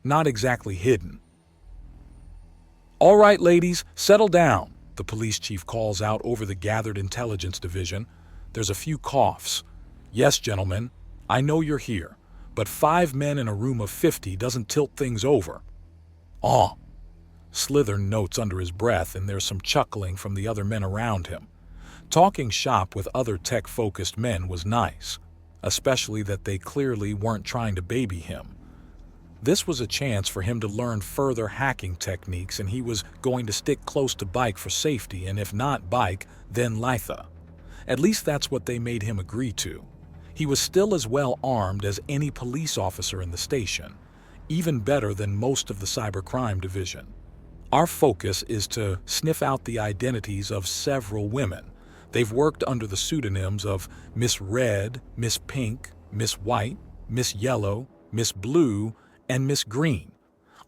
not exactly hidden. "All right, ladies, settle down," the police chief calls out over the gathered intelligence division. There's a few coughs. "Yes, gentlemen, I know you're here, but 5 men in a room of 50 doesn't tilt things over." "Oh," Slither notes under his breath, and there's some chuckling from the other men around him. Talking shop with other tech-focused men was nice, especially that they clearly weren't trying to baby him. This was a chance for him to learn further hacking techniques, and he was going to stick close to Bike for safety, and if not Bike, then Litha. At least that's what they made him agree to. He was still as well armed as any police officer in the station, even better than most of the cybercrime division. "Our focus is to sniff out the identities of several women. They've worked under the pseudonyms of Miss Red, Miss Pink, Miss White, Miss Yellow, Miss Blue, and Miss Green.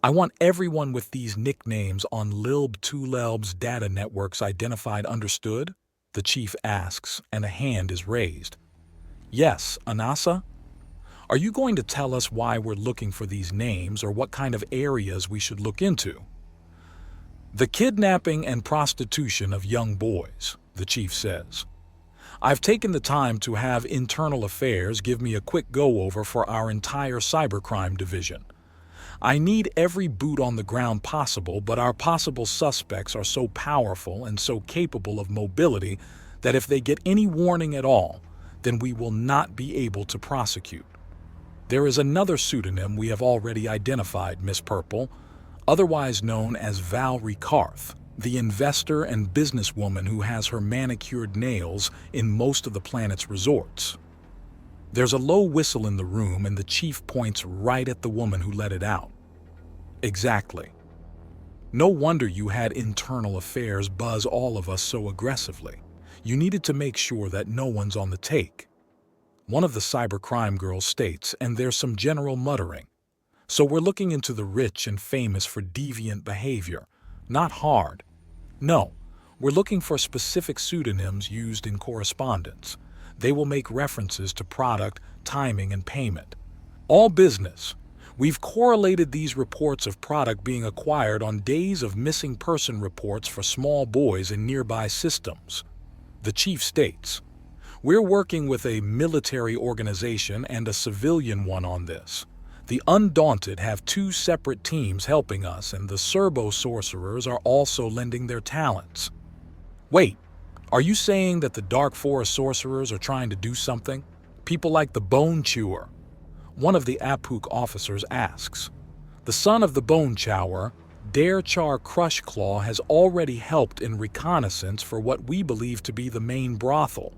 I want everyone with these nicknames on Lilb-Tulelb's data networks identified, understood?" the chief asks, and a hand is raised. "Yes, Anasa? Are you going to tell us why we're looking for these names or what kind of areas we should look into?" "The kidnapping and prostitution of young boys," the chief says. "I've taken the time to have internal affairs give me a quick go-over for our entire cybercrime division. I need every boot on the ground possible, but our possible suspects are so powerful and so capable of mobility that if they get any warning at all, then we will not be able to prosecute. There is another pseudonym we have already identified, Miss Purple, otherwise known as Valerie Karth, the investor and businesswoman who has her manicured nails in most of the planet's resorts." There's a low whistle in the room, and the chief points right at the woman who let it out. "Exactly. No wonder you had internal affairs buzz all of us so aggressively. You needed to make sure that no one's on the take," one of the cybercrime girls states, and there's some general muttering. "So we're looking into the rich and famous for deviant behavior. Not hard. No, we're looking for specific pseudonyms used in correspondence. They will make references to product, timing, and payment. All business. We've correlated these reports of product being acquired on days of missing person reports for small boys in nearby systems," the chief states. "We're working with a military organization and a civilian one on this. The Undaunted have 2 separate teams helping us, and the Serbo-Sorcerers are also lending their talents." "Wait, are you saying that the Dark Forest Sorcerers are trying to do something? People like the Bone Chewer?" one of the Apuk officers asks. "The son of the Bone Chewer, Darechar Crushclaw, has already helped in reconnaissance for what we believe to be the main brothel.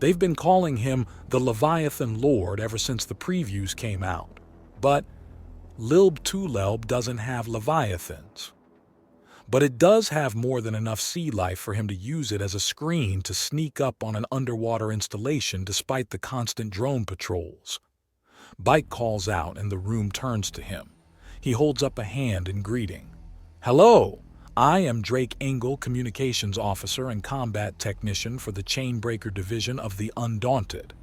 They've been calling him the Leviathan Lord ever since the previews came out. But Lilb-Tulelb doesn't have Leviathans. But it does have more than enough sea life for him to use it as a screen to sneak up on an underwater installation despite the constant drone patrols." Bike calls out, and the room turns to him. He holds up a hand in greeting. "Hello, I am Drake Engel, Communications Officer and Combat Technician for the Chainbreaker Division of the Undaunted."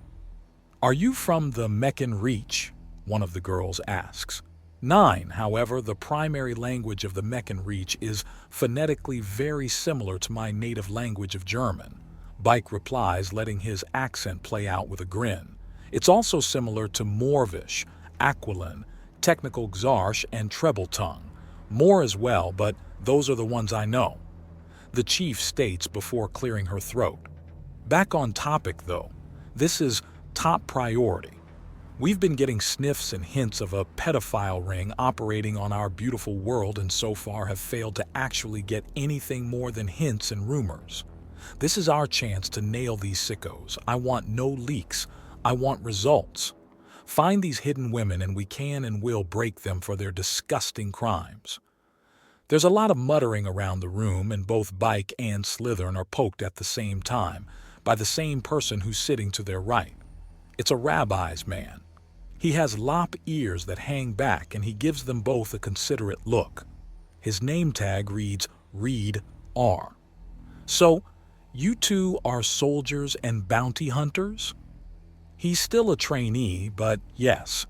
"Are you from the Meccan Reach?" one of the girls asks. 9, however, the primary language of the Meccan Reach is phonetically very similar to my native language of German. Bike replies, letting his accent play out with a grin. It's also similar to Morvish, Aquilin, Technical Xarsh, and Treble Tongue. More as well, but those are the ones I know," the chief states before clearing her throat. "Back on topic, though. This is top priority. We've been getting sniffs and hints of a pedophile ring operating on our beautiful world, and so far have failed to actually get anything more than hints and rumors. This is our chance to nail these sickos. I want no leaks. I want results. Find these hidden women and we can and will break them for their disgusting crimes." There's a lot of muttering around the room, and both Bike and Slithern are poked at the same time by the same person who's sitting to their right. It's a rabbi's man. He has lop ears that hang back, and he gives them both a considerate look. His name tag reads Reed R. "So, you two are soldiers and bounty hunters?" He's still a trainee, but yes,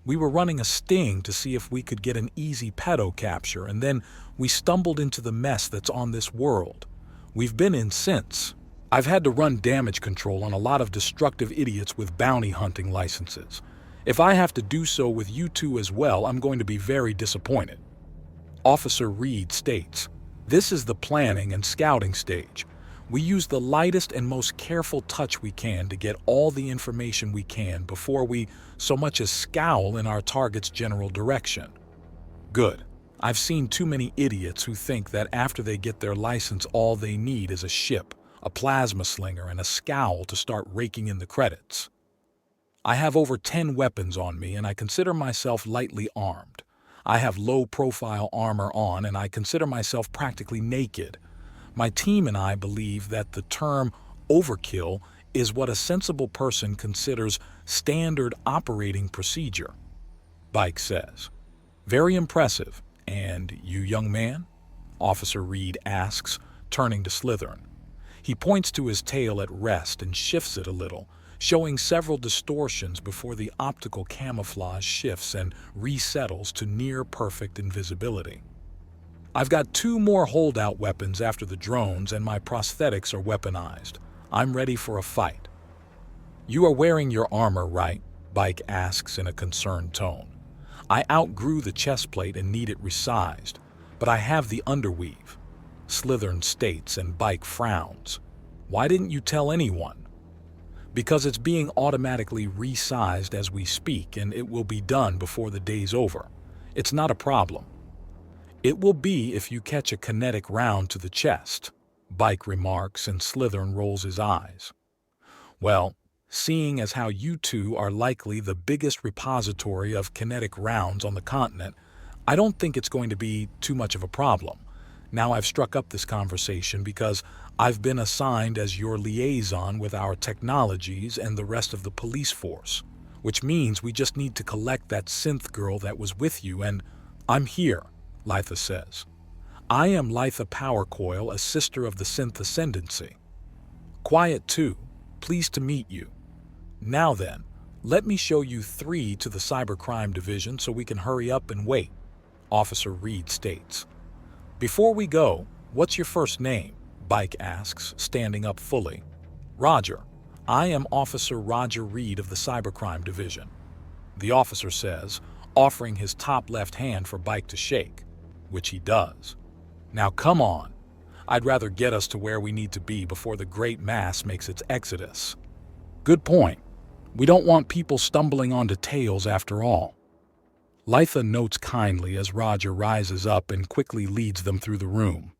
We were running a sting to see if we could get an easy pedo capture, and then we stumbled into the mess that's on this world. We've been in since. I've had to run damage control on a lot of destructive idiots with bounty hunting licenses. If I have to do so with you two as well, I'm going to be very disappointed. Officer Reed states, "This is the planning and scouting stage. We use the lightest and most careful touch we can to get all the information we can before we so much as scowl in our target's general direction." Good. I've seen too many idiots who think that after they get their license all they need is a ship, a plasma slinger, and a scowl to start raking in the credits. I have over 10 weapons on me and I consider myself lightly armed. I have low-profile armor on and I consider myself practically naked. My team and I believe that the term overkill is what a sensible person considers standard operating procedure. Bike says, "Very impressive. And you, young man?" Officer Reed asks, turning to Slithern. He points to his tail at rest and shifts it a little, showing several distortions before the optical camouflage shifts and resettles to near-perfect invisibility. "I've got 2 more holdout weapons after the drones and my prosthetics are weaponized. I'm ready for a fight." "You are wearing your armor, right?" Bike asks in a concerned tone. "I outgrew the chest plate and need it resized, but I have the underweave." Slithern states and Bike frowns. "Why didn't you tell anyone?" "Because it's being automatically resized as we speak and it will be done before the day's over. It's not a problem." "It will be if you catch a kinetic round to the chest," Bike remarks, and Slithern rolls his eyes. "Well, seeing as how you two are likely the biggest repository of kinetic rounds on the continent, I don't think it's going to be too much of a problem. Now I've struck up this conversation because I've been assigned as your liaison with our technologies and the rest of the police force, which means we just need to collect that synth girl that was with you, and I'm here," Litha says. "I am Litha Powercoil, a sister of the synth ascendancy." "Quiet too. Pleased to meet you. Now then, let me show you 3 to the cybercrime division so we can hurry up and wait," Officer Reed states. "Before we go, what's your first name?" Bike asks, standing up fully. "Roger. I am Officer Roger Reed of the cybercrime division," the officer says, offering his top left hand for Bike to shake, which he does. "Now come on. I'd rather get us to where we need to be before the great mass makes its exodus." "Good point. We don't want people stumbling onto tails after all." Litha notes kindly as Roger rises up and quickly leads them through the room.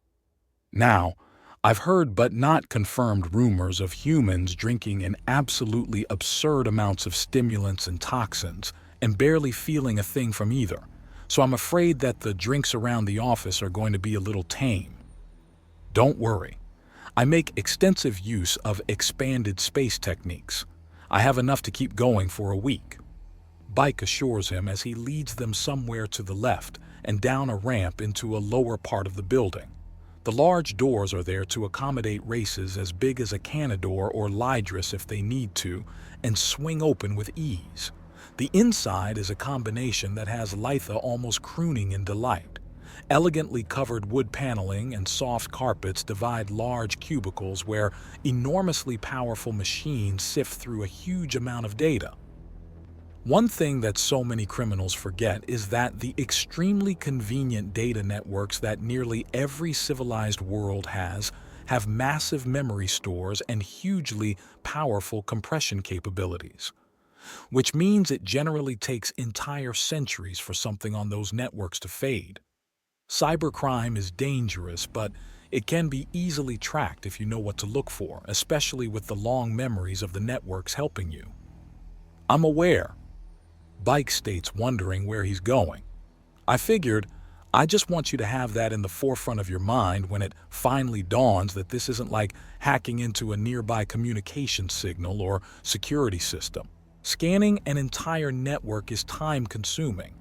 "Now, I've heard but not confirmed rumors of humans drinking in absolutely absurd amounts of stimulants and toxins and barely feeling a thing from either, so I'm afraid that the drinks around the office are going to be a little tame. Don't worry. I make extensive use of expanded space techniques. I have enough to keep going for a week," Bike assures him as he leads them somewhere to the left and down a ramp into a lower part of the building. The large doors are there to accommodate races as big as a Canador or Lydris if they need to, and swing open with ease. The inside is a combination that has Litha almost crooning in delight. Elegantly covered wood paneling and soft carpets divide large cubicles where enormously powerful machines sift through a huge amount of data. One thing that so many criminals forget is that the extremely convenient data networks that nearly every civilized world have massive memory stores and hugely powerful compression capabilities, which means it generally takes entire centuries for something on those networks to fade. Cybercrime is dangerous, but it can be easily tracked if you know what to look for, especially with the long memories of the networks helping you. "I'm aware," Bike states, wondering where he's going. "I figured I just want you to have that in the forefront of your mind when it finally dawns that this isn't like hacking into a nearby communication signal or security system. Scanning an entire network is time-consuming.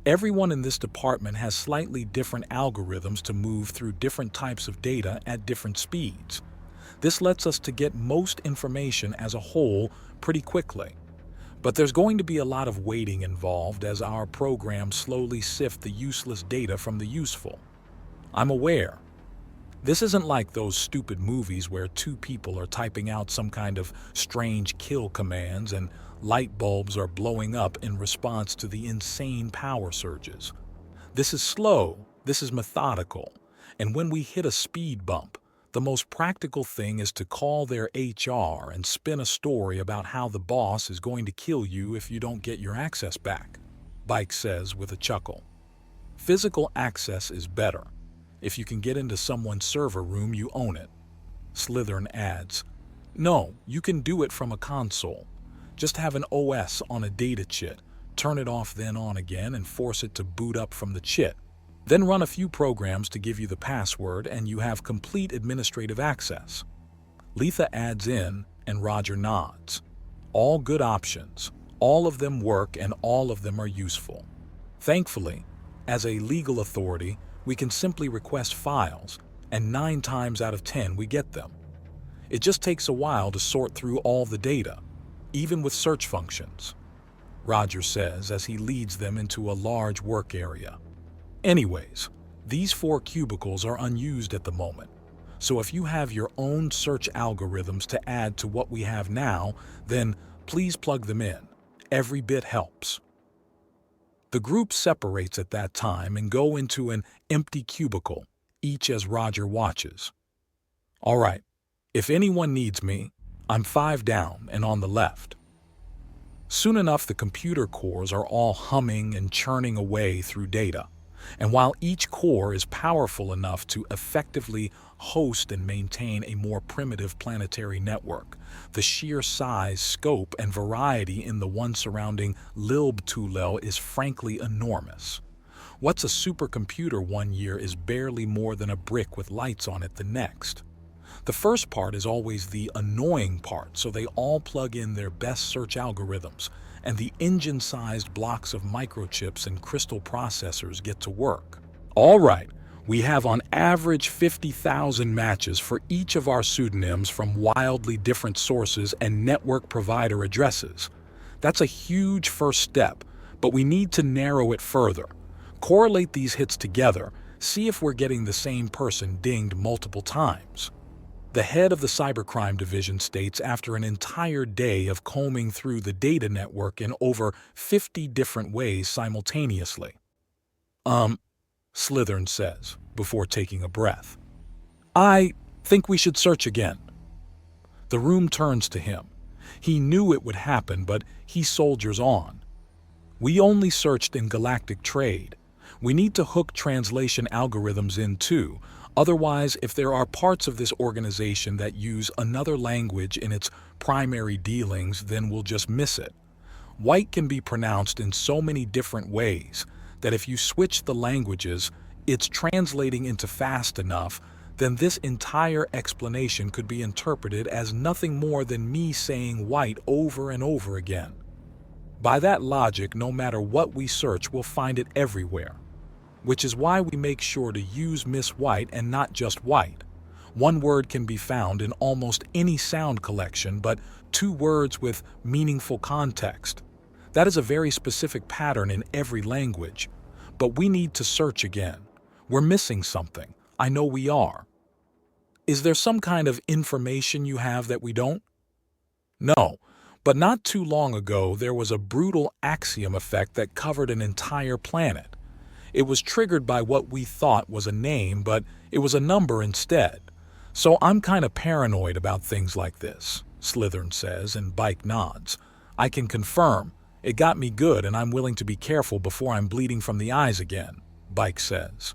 Everyone in this department has slightly different algorithms to move through different types of data at different speeds. This lets us to get most information as a whole pretty quickly. But there's going to be a lot of waiting involved as our programs slowly sift the useless data from the useful. I'm aware. This isn't like those stupid movies where two people are typing out some kind of strange kill commands and light bulbs are blowing up in response to the insane power surges. This is slow, this is methodical, and when we hit a speed bump, the most practical thing is to call their HR and spin a story about how the boss is going to kill you if you don't get your access back, Bike says with a chuckle. Physical access is better. If you can get into someone's server room, you own it. Slytherin adds, no, you can do it from a console. Just have an OS on a data chit, turn it off then on again and force it to boot up from the chit. Then run a few programs to give you the password and you have complete administrative access. Letha adds in and Roger nods. All good options. All of them work and all of them are useful. Thankfully, as a legal authority, we can simply request files, and 9 times out of 10 we get them. It just takes a while to sort through all the data, even with search functions, Roger says as he leads them into a large work area. Anyways, these 4 cubicles are unused at the moment, so if you have your own search algorithms to add to what we have now, then please plug them in. Every bit helps. The group separates at that time and go into an empty cubicle, each as Roger watches. All right, if anyone needs me, I'm 5 down and on the left. Soon enough, the computer cores are all humming and churning away through data. And while each core is powerful enough to effectively host and maintain a more primitive planetary network, the sheer size, scope, and variety in the one surrounding Lilbtulel is frankly enormous. What's a supercomputer one year is barely more than a brick with lights on it the next. The first part is always the annoying part, so they all plug in their best search algorithms, and the engine-sized blocks of microchips and crystal processors get to work. All right, we have on average 50,000 matches for each of our pseudonyms from wildly different sources and network provider addresses. That's a huge first step, but we need to narrow it further. Correlate these hits together, see if we're getting the same person dinged multiple times. The head of the cybercrime division states after an entire day of combing through the data network in over 50 different ways simultaneously. Slytherin says, before taking a breath. I think we should search again. The room turns to him. He knew it would happen, but he soldiers on. We only searched in galactic trade. We need to hook translation algorithms in too. Otherwise, if there are parts of this organization that use another language in its primary dealings, then we'll just miss it. White can be pronounced in so many different ways that if you switch the languages, it's translating into fast enough, then this entire explanation could be interpreted as nothing more than me saying white over and over again. By that logic, no matter what we search, we'll find it everywhere. Which is why we make sure to use Miss White and not just white. One word can be found in almost any sound collection, but 2 words with meaningful context. That is a very specific pattern in every language. But we need to search again. We're missing something. I know we are. Is there some kind of information you have that we don't? No, but not too long ago there was a brutal axiom effect that covered an entire planet. It was triggered by what we thought was a name, but it was a number instead. So I'm kind of paranoid about things like this, Slytherin says, and Bike nods. I can confirm. It got me good, and I'm willing to be careful before I'm bleeding from the eyes again, Bike says.